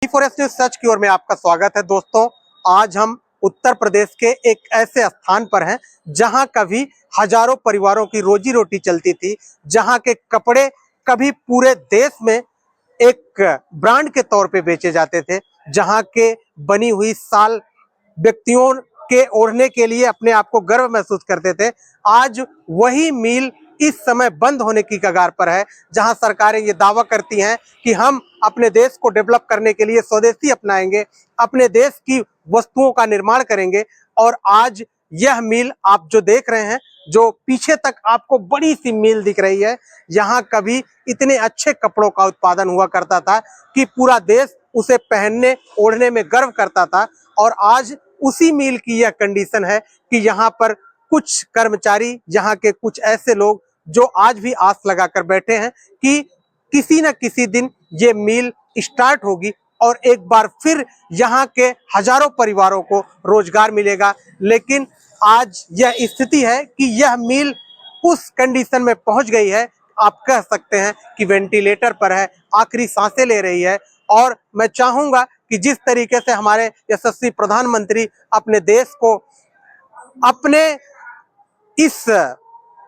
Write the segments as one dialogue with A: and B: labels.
A: Forest news सच की ओर में आपका स्वागत है दोस्तों। आज हम उत्तर प्रदेश के एक ऐसे स्थान पर हैं जहां कभी हजारों परिवारों की रोजी रोटी चलती थी, जहां के कपड़े कभी पूरे देश में एक ब्रांड के तौर पे बेचे जाते थे, जहां के बनी हुई साल व्यक्तियों के ओढ़ने के लिए अपने आप को गर्व महसूस करते थे। आज वही मील इस समय बंद होने की कगार पर है, जहां सरकारें ये दावा करती हैं कि हम अपने देश को डेवलप करने के लिए स्वदेशी अपनाएंगे, अपने देश की वस्तुओं का निर्माण करेंगे। और आज यह मील आप जो देख रहे हैं, जो पीछे तक आपको बड़ी सी मील दिख रही है, यहाँ कभी इतने अच्छे कपड़ों का उत्पादन हुआ करता था कि पूरा देश उसे पहनने ओढ़ने में गर्व करता था। और आज उसी मील की यह कंडीशन है कि यहाँ पर कुछ कर्मचारी, यहाँ के कुछ ऐसे लोग जो आज भी आस लगाकर बैठे हैं कि किसी न किसी दिन ये मील स्टार्ट होगी और एक बार फिर यहाँ के हजारों परिवारों को रोजगार मिलेगा। लेकिन आज यह स्थिति है कि यह मील उस कंडीशन में पहुंच गई है, आप कह सकते हैं कि वेंटिलेटर पर है, आखिरी सांसें ले रही है। और मैं चाहूंगा कि जिस तरीके से हमारे यशस्वी प्रधानमंत्री अपने देश को अपने इस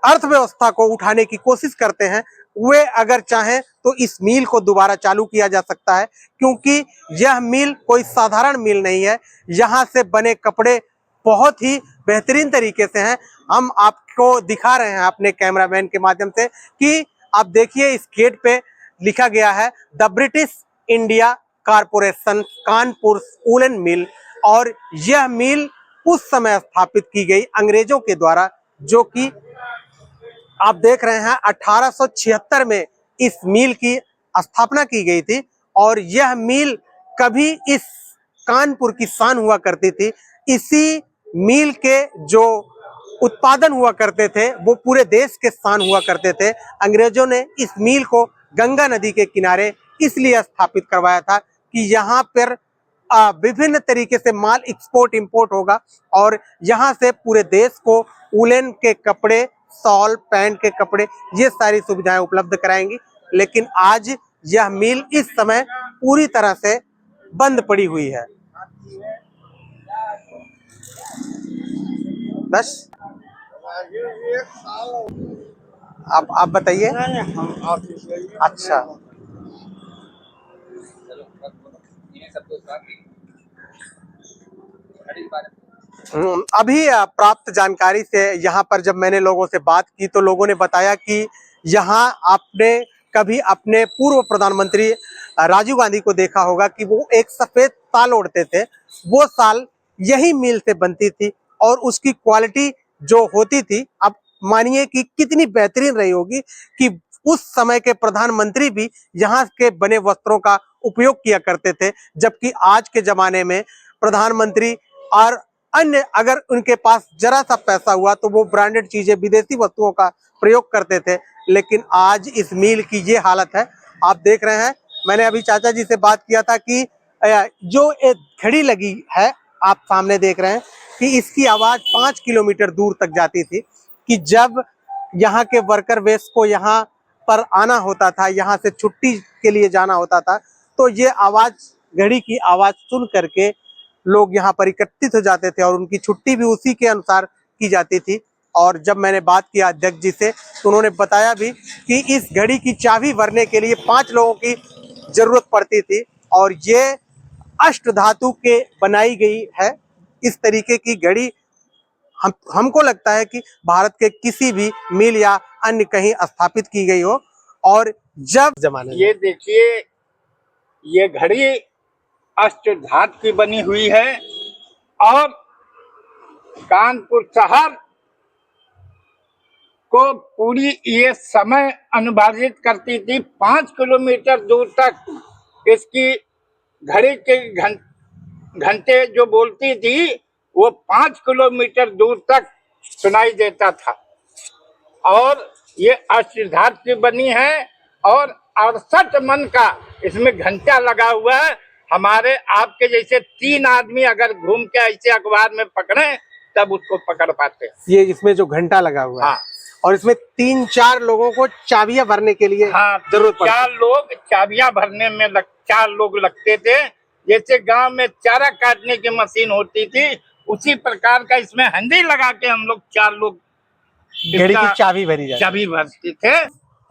A: अर्थव्यवस्था को उठाने की कोशिश करते हैं, वे अगर चाहें तो इस मील को दोबारा चालू किया जा सकता है, क्योंकि यह मील कोई साधारण मील नहीं है। यहाँ से बने कपड़े बहुत ही बेहतरीन तरीके से हैं। हम आपको दिखा रहे हैं अपने कैमरामैन के माध्यम से कि आप देखिए, इस गेट पे लिखा गया है the British India corporation Kanpur woollen mill. और यह मिल उस समय स्थापित की गई अंग्रेजों के द्वारा, जो कि आप देख रहे हैं 1876 में इस मिल की स्थापना की गई थी। और यह मिल कभी इस कानपुर की शान हुआ करती थी। इसी मिल के जो उत्पादन हुआ करते थे वो पूरे देश के शान हुआ करते थे। अंग्रेजों ने इस मिल को गंगा नदी के किनारे इसलिए स्थापित करवाया था कि यहाँ पर विभिन्न तरीके से माल एक्सपोर्ट इंपोर्ट होगा और यहाँ से पूरे देश को वूलन के कपड़े, शॉल, पैंट के कपड़े, ये सारी सुविधाएं उपलब्ध कराएंगी। लेकिन आज यह मिल इस समय पूरी तरह से बंद पड़ी हुई है। बस आप बताइए। अच्छा, अभी प्राप्त जानकारी से यहाँ पर जब मैंने लोगों से बात की तो लोगों ने बताया कि यहाँ आपने कभी अपने पूर्व प्रधानमंत्री राजीव गांधी को देखा होगा कि वो एक सफेद शाल ओढ़ते थे। वो शाल यही मिल से बनती थी और उसकी क्वालिटी जो होती थी, अब मानिए कि कितनी बेहतरीन रही होगी कि उस समय के प्रधानमंत्री भी यहाँ के बने वस्त्रों का उपयोग किया करते थे। जबकि आज के जमाने में प्रधानमंत्री और अन्य अगर उनके पास जरा सा पैसा हुआ तो वो ब्रांडेड चीजें, विदेशी वस्तुओं का प्रयोग करते थे। लेकिन आज इस मिल की ये हालत है, आप देख रहे हैं। मैंने अभी चाचा जी से बात किया था कि जो एक घड़ी लगी है, आप सामने देख रहे हैं कि इसकी आवाज 5 किलोमीटर दूर तक जाती थी। कि जब यहाँ के वर्कर बेस को यहाँ पर आना होता था, यहाँ से छुट्टी के लिए जाना होता था, तो ये आवाज, घड़ी की आवाज सुन करके लोग यहाँ पर एकत्रित हो जाते थे और उनकी छुट्टी भी उसी के अनुसार की जाती थी। और जब मैंने बात किया अध्यक्ष जी से तो उन्होंने बताया भी कि इस घड़ी की चाबी भरने के लिए 5 लोगों की जरूरत पड़ती थी और ये अष्ट धातु के बनाई गई है। इस तरीके की घड़ी हमको लगता है कि भारत के किसी भी मिल या अन्य कहीं स्थापित की गई हो। और जब जमाने
B: ये देखिए, ये घड़ी अष्टधातु की बनी हुई है और कानपुर शहर को पूरी ये समय अनुभाजित करती थी। 5 किलोमीटर दूर तक इसकी घड़ी के घंटे जो बोलती थी वो 5 किलोमीटर दूर तक सुनाई देता था। और ये अष्टधातु की बनी है और 68 मन का इसमें घंटा लगा हुआ है। हमारे आपके जैसे 3 आदमी अगर घूम के ऐसे अखबार में पकड़े तब उसको पकड़ पाते हैं।
A: ये इसमें जो घंटा लगा हुआ है, और इसमें 3-4 लोगों को चाबियां भरने के लिए जरूरत पड़ती है।
B: 4 लोग चाबियां भरने में 4 लोग लगते थे जैसे गांव में चारा काटने की मशीन होती थी, उसी प्रकार का इसमें हंडी लगा के हम लोग 4 लोग
A: घड़ी की
B: इसका
A: चाबी भरी जाती
B: चाबी भरते थे।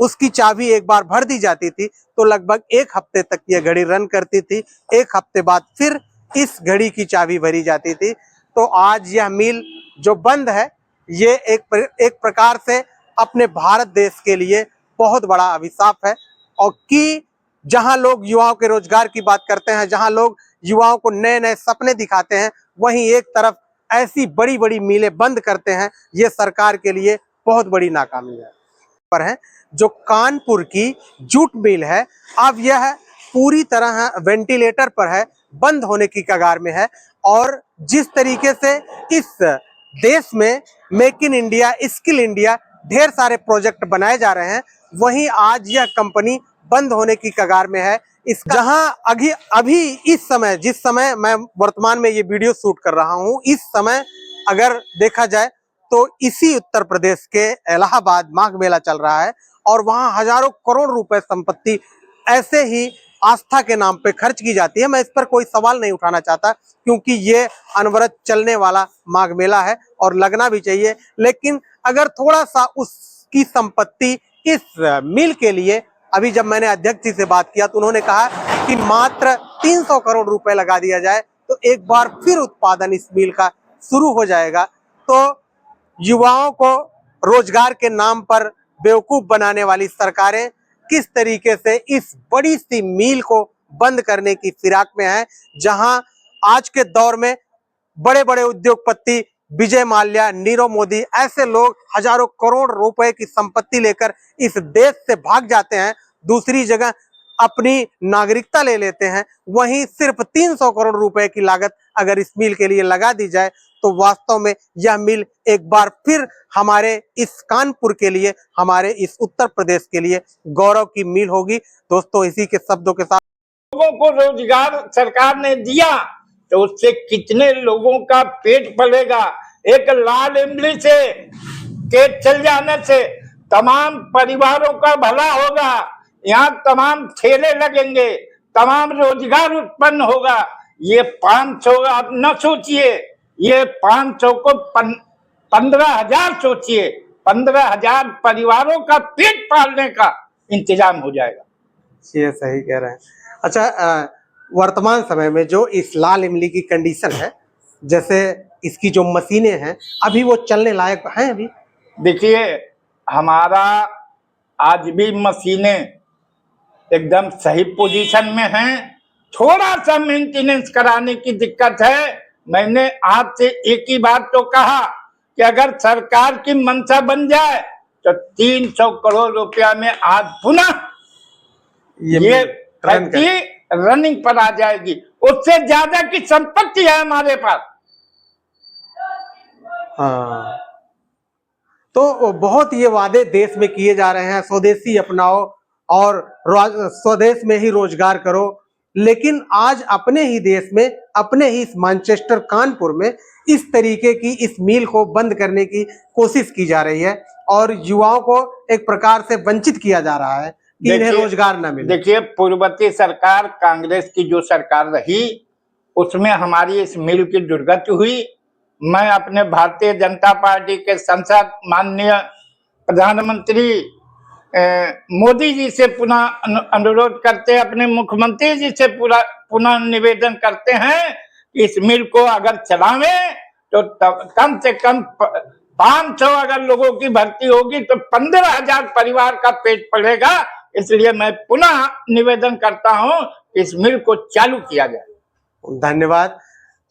A: उसकी चाबी एक बार भर दी जाती थी तो लगभग 1 हफ्ते तक यह घड़ी रन करती थी। 1 हफ्ते बाद फिर इस घड़ी की चाबी भरी जाती थी। तो आज यह मिल जो बंद है, ये एक प्रकार से अपने भारत देश के लिए बहुत बड़ा अभिशाप है। और कि जहां लोग युवाओं के रोजगार की बात करते हैं, जहां लोग युवाओं को नए नए सपने दिखाते हैं, वहीं एक तरफ ऐसी बड़ी बड़ी मिलें बंद करते हैं। ये सरकार के लिए बहुत बड़ी नाकामी है। पर है जो कानपुर की जूट मिल है, अब यह पूरी तरह वेंटिलेटर पर है, बंद होने की कगार में है। और जिस तरीके से इस देश में make in India, skill India ढेर सारे प्रोजेक्ट बनाए जा रहे हैं, वहीं आज यह कंपनी बंद होने की कगार में है। इस जहां अभी इस समय, जिस समय मैं वर्तमान में ये वीडियो शूट कर रहा हूं, इस समय अगर देखा जाए तो इसी उत्तर प्रदेश के इलाहाबाद माघ मेला चल रहा है और वहां हजारों करोड़ रुपए संपत्ति ऐसे ही आस्था के नाम पे खर्च की जाती है। मैं इस पर कोई सवाल नहीं उठाना चाहता क्योंकि ये अनवरत चलने वाला माघ मेला है और लगना भी चाहिए। लेकिन अगर थोड़ा सा उसकी संपत्ति इस मिल के लिए, अभी जब मैंने अध्यक्ष जी से बात किया तो उन्होंने कहा कि मात्र 300 करोड़ रुपए लगा दिया जाए तो एक बार फिर उत्पादन इस मिल का शुरू हो जाएगा। तो युवाओं को रोजगार के नाम पर बेवकूफ बनाने वाली सरकारें किस तरीके से इस बड़ी सी मील को बंद करने की फिराक में है, जहां आज के दौर में बड़े बड़े उद्योगपति विजय माल्या, नीरव मोदी, ऐसे लोग हजारों करोड़ रुपए की संपत्ति लेकर इस देश से भाग जाते हैं, दूसरी जगह अपनी नागरिकता ले लेते हैं। वहीं सिर्फ 300 करोड़ रुपए की लागत अगर इस मिल के लिए लगा दी जाए तो वास्तव में यह मिल एक बार फिर हमारे इस कानपुर के लिए, हमारे इस उत्तर प्रदेश के लिए गौरव की मिल होगी। दोस्तों, इसी के शब्दों के साथ
B: लोगों को रोजगार सरकार ने दिया तो उससे कितने लोगों का पेट पलेगा। एक लाल इमली से के चल जाने से तमाम परिवारों का भला होगा। यहाँ तमाम ठेले लगेंगे, तमाम रोजगार उत्पन्न होगा। ये 500 आप न सोचिए, ये 500 को 15,000 सोचिए, 15,000 परिवारों का पेट पालने का इंतजाम हो जाएगा।
A: ये सही कह रहे हैं। अच्छा, वर्तमान समय में जो इस लाल इमली की कंडीशन है, जैसे इसकी जो मशीनें हैं, अभी वो चलने लायक हैं? अभी
B: देखिए, हमारा आज भी मशीनें एकदम सही पोजीशन में हैं। थोड़ा सा मेंटेनेंस कराने की दिक्कत है। मैंने आज से एक ही बात तो कहा कि अगर सरकार की मंशा बन जाए तो 300 करोड़ रुपया में आज पुनः ये फैक्ट्री रनिंग पर आ जाएगी। उससे ज्यादा की संपत्ति है हमारे पास।
A: हाँ, तो बहुत ये वादे देश में किए जा रहे हैं, स्वदेशी अपनाओ और स्वदेश में ही रोजगार करो, लेकिन आज अपने ही देश में, अपने ही इस मैनचेस्टर कानपुर में इस तरीके की इस मिल को बंद करने की कोशिश की जा रही है और युवाओं को एक प्रकार से वंचित किया जा रहा है कि इन्हें रोजगार न मिले।
B: देखिए, पूर्ववर्ती सरकार कांग्रेस की जो सरकार रही उसमें हमारी इस मिल की दुर्गति हुई। मैं अपने भारतीय जनता पार्टी के संसद माननीय प्रधानमंत्री मोदी जी से पुनः अनुरोध करते हैं, अपने मुख्यमंत्री जी से पुनः निवेदन करते हैं कि इस मिल को अगर चलावें तो कम से कम 500 अगर लोगों की भर्ती होगी तो 15,000 परिवार का पेट पलेगा। इसलिए मैं पुनः निवेदन करता हूं कि इस मिल को चालू किया जाए।
A: धन्यवाद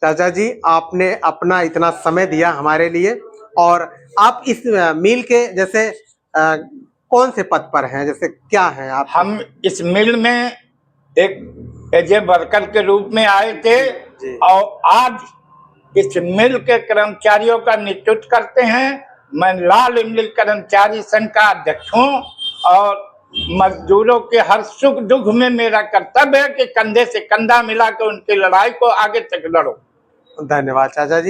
A: चाचा जी, आपने अपना इतना समय दिया हमारे लिए। और आप इस मिल के जैसे कौन से पद पर हैं, जैसे क्या हैं आप?
B: हम इस मिल में एक एज ए वर्कर के रूप में आए थे और आज इस मिल के कर्मचारियों का नेतृत्व करते हैं। मैं लाल इमली कर्मचारी संघ का अध्यक्ष हूँ और मजदूरों के हर सुख दुख में मेरा कर्तव्य है कि कंधे से कंधा मिला के उनकी लड़ाई को आगे तक लड़ो।
A: धन्यवाद चाचा जी।